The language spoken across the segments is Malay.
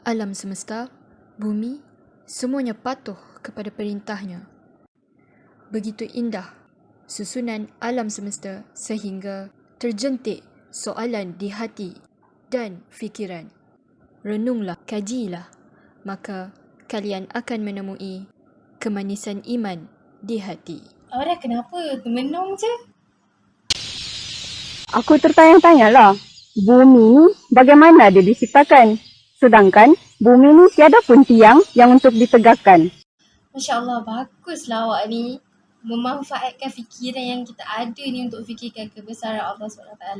Alam semesta, bumi, semuanya patuh kepada perintahnya. Begitu indah susunan alam semesta sehingga terjentik soalan di hati dan fikiran. Renunglah, kajilah, maka kalian akan menemui kemanisan iman di hati. Aura kenapa? Termenung je. Aku tertanya-tanyalah, bumi ni bagaimana dia diciptakan? Sedangkan bumi ni tiada pun tiang yang untuk ditegakkan. Masya Allah, baguslah awak ni memanfaatkan fikiran yang kita ada ni untuk fikirkan kebesaran Allah SWT.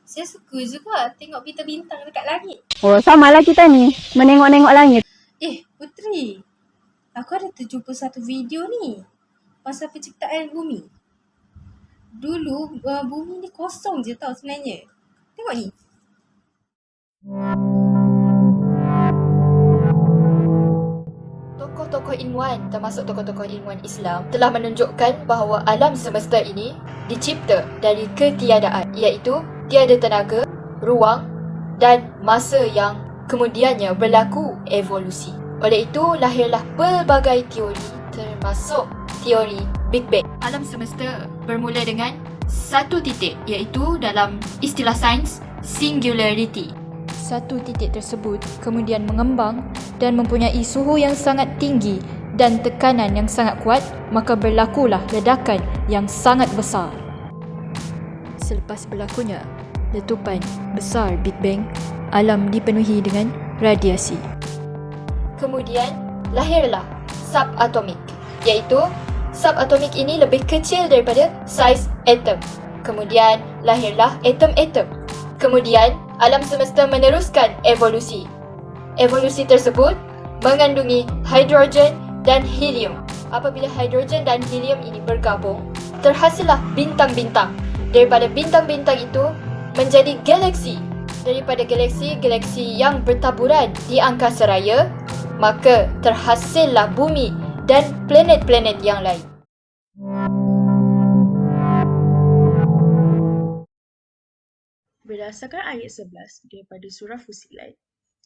Saya suka juga tengok bintang-bintang dekat langit. Oh, samalah kita ni, menengok-nengok langit. Putri, aku ada terjumpa satu video ni pasal penciptaan bumi. Dulu bumi ni kosong je tau sebenarnya. Tengok ni. Tokoh-tokoh ilmuwan, termasuk tokoh-tokoh ilmuwan Islam, telah menunjukkan bahawa alam semesta ini dicipta dari ketiadaan, iaitu tiada tenaga, ruang dan masa yang kemudiannya berlaku evolusi. Oleh itu, lahirlah pelbagai teori termasuk teori Big Bang. Alam semesta bermula dengan satu titik, iaitu dalam istilah sains singularity. Satu titik tersebut kemudian mengembang dan mempunyai suhu yang sangat tinggi dan tekanan yang sangat kuat, maka berlakulah ledakan yang sangat besar. Selepas berlakunya letupan besar Big Bang, alam dipenuhi dengan radiasi. Kemudian lahirlah subatomik, iaitu subatomik ini lebih kecil daripada saiz atom. Kemudian lahirlah atom-atom. Kemudian alam semesta meneruskan evolusi. Evolusi tersebut mengandungi hidrogen dan helium. Apabila hidrogen dan helium ini bergabung, terhasillah bintang-bintang. Daripada bintang-bintang itu menjadi galaksi. Daripada galaksi-galaksi yang bertaburan di angkasa raya, maka terhasillah bumi dan planet-planet yang lain. Berdasarkan ayat 11 daripada surah Fussilat,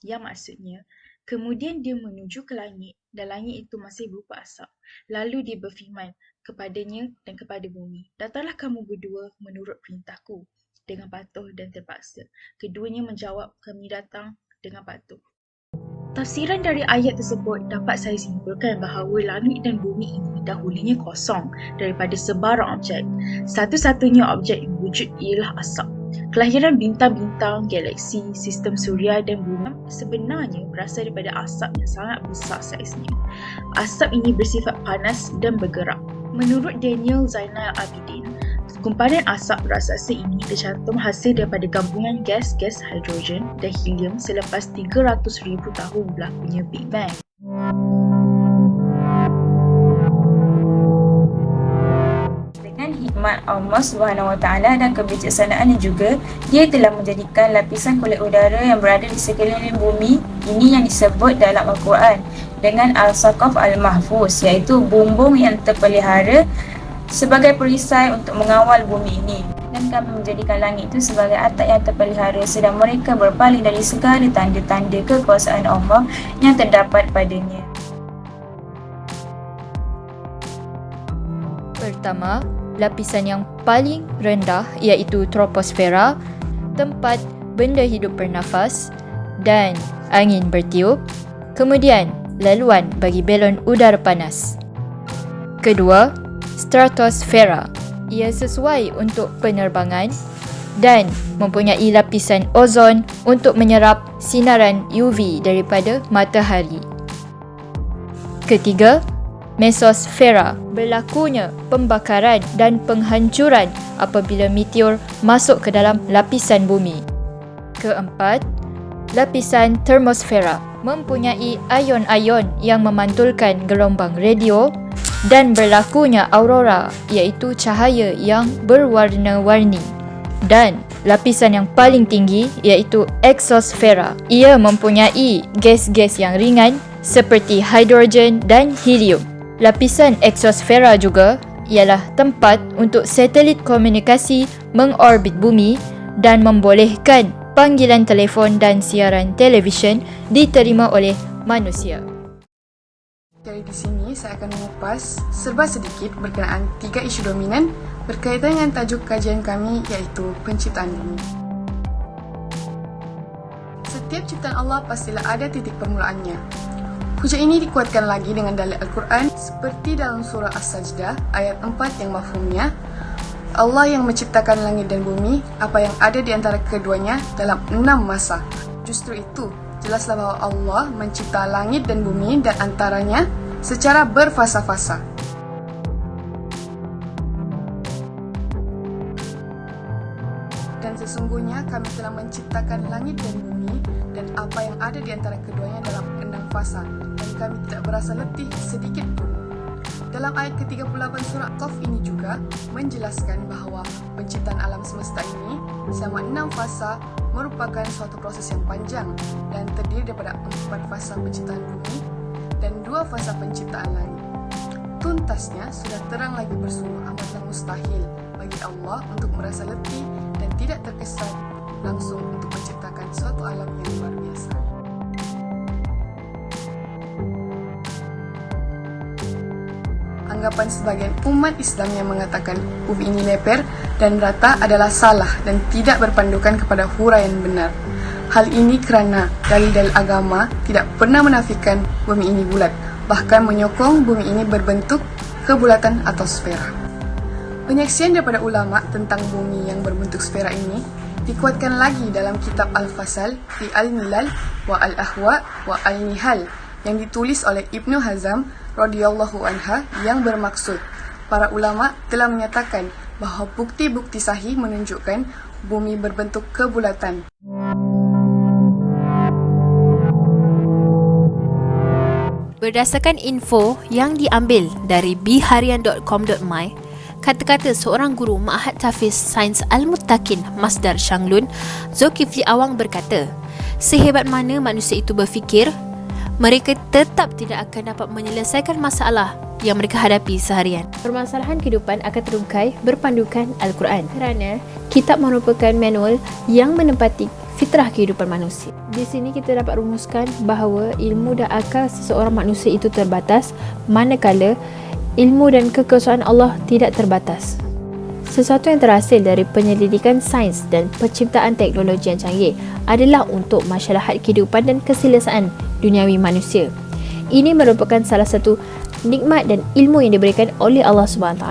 yang maksudnya, kemudian dia menuju ke langit dan langit itu masih berupa asap. Lalu dia berfirman kepadanya dan kepada bumi, datanglah kamu berdua menurut perintahku dengan patuh dan terpaksa. Keduanya menjawab, kami datang dengan patuh. Tafsiran dari ayat tersebut dapat saya simpulkan bahawa langit dan bumi ini dahulunya kosong daripada sebarang objek. Satu-satunya objek yang wujud ialah asap. Kelahiran bintang-bintang, galaksi, sistem suria dan bumi sebenarnya berasal daripada asap yang sangat besar saiznya. Asap ini bersifat panas dan bergerak. Menurut Daniel Zainal Abidin, kumparan asap raksasa ini tercantum hasil daripada gabungan gas-gas hidrogen dan helium selepas 300,000 tahun berlakunya Big Bang. Dengan hikmat Allah SWT dan kebijaksanaannya juga, dia telah menjadikan lapisan kulit udara yang berada di sekeliling bumi ini yang disebut dalam Al-Quran dengan Al-Saqaf Al-Mahfuz, iaitu bumbung yang terpelihara sebagai perisai untuk mengawal bumi ini, dan kami menjadikan langit itu sebagai atap yang terpelihara sedang mereka berpaling dari segala tanda-tanda kekuasaan Allah yang terdapat padanya. Pertama, lapisan yang paling rendah iaitu troposfera, tempat benda hidup bernafas dan angin bertiup. Kemudian, laluan bagi belon udara panas. Kedua, stratosfera. Ia sesuai untuk penerbangan dan mempunyai lapisan ozon untuk menyerap sinaran UV daripada matahari. Ketiga, mesosfera. Berlakunya pembakaran dan penghancuran apabila meteor masuk ke dalam lapisan bumi. Keempat, lapisan termosfera. Mempunyai ion-ion yang memantulkan gelombang radio dan berlakunya aurora, iaitu cahaya yang berwarna-warni. Dan lapisan yang paling tinggi iaitu eksosfera. Ia mempunyai gas-gas yang ringan seperti hidrogen dan helium. Lapisan eksosfera juga ialah tempat untuk satelit komunikasi mengorbit bumi dan membolehkan panggilan telefon dan siaran televisyen diterima oleh manusia. Dari di sini saya akan mengupas serba sedikit berkenaan 3 isu dominan berkaitan dengan tajuk kajian kami iaitu penciptaan bumi. Setiap ciptaan Allah pastilah ada titik permulaannya. Hujah ini dikuatkan lagi dengan dalil Al-Quran seperti dalam surah As-Sajdah ayat 4 yang mafhumnya, Allah yang menciptakan langit dan bumi, apa yang ada di antara keduanya dalam 6 masa. Justru itu, jelaslah bahwa Allah mencipta langit dan bumi dan antaranya secara berfasa-fasa. Dan sesungguhnya kami telah menciptakan langit dan bumi dan apa yang ada di antara keduanya dalam 6 fasa, dan kami tidak berasa letih sedikit pun. Dalam ayat ke-38 surah Qaf ini juga menjelaskan bahawa penciptaan alam semesta ini selama 6 fasa merupakan suatu proses yang panjang dan terdiri daripada 4 fasa penciptaan bumi dan 2 fasa penciptaan langit. Tuntasnya sudah terang lagi bersungguh amatlah mustahil bagi Allah untuk merasa letih dan tidak terkesan langsung untuk menciptakan suatu alam yang luar biasa. Anggapan sebagian umat Islam yang mengatakan bumi ini lebar dan rata adalah salah dan tidak berpandukan kepada huraian benar. Hal ini kerana dalil-dalil agama tidak pernah menafikan bumi ini bulat, bahkan menyokong bumi ini berbentuk kebulatan atau sfera. Penyaksian daripada ulama tentang bumi yang berbentuk sfera ini dikuatkan lagi dalam kitab Al-Fasal fi Al-Milal wa Al-Ahwa wa Al-Nihal yang ditulis oleh Ibnu Hazm radhiyallahu anha yang bermaksud para ulama telah menyatakan bahawa bukti-bukti sahih menunjukkan bumi berbentuk kebulatan. Berdasarkan info yang diambil dari biharian.com.my, kata-kata seorang guru Ma'had Tahfiz Sains Al-Muttaqin Masdar Shanglun, Zulkifli Awang berkata, sehebat mana manusia itu berfikir, mereka tetap tidak akan dapat menyelesaikan masalah yang mereka hadapi seharian. Permasalahan kehidupan akan terungkai berpandukan Al-Quran kerana kitab merupakan manual yang menempati fitrah kehidupan manusia. Di sini kita dapat rumuskan bahawa ilmu dan akal seseorang manusia itu terbatas, manakala ilmu dan kekuasaan Allah tidak terbatas. Sesuatu yang terhasil dari penyelidikan sains dan penciptaan teknologi yang canggih adalah untuk masyarakat kehidupan dan keselesaan duniawi manusia. Ini merupakan salah satu nikmat dan ilmu yang diberikan oleh Allah SWT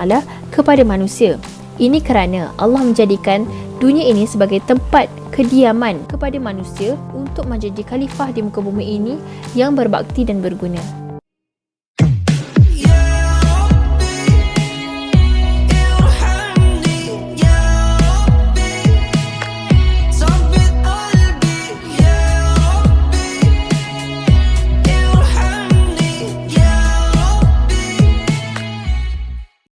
kepada manusia. Ini kerana Allah menjadikan dunia ini sebagai tempat kediaman kepada manusia untuk menjadi khalifah di muka bumi ini yang berbakti dan berguna.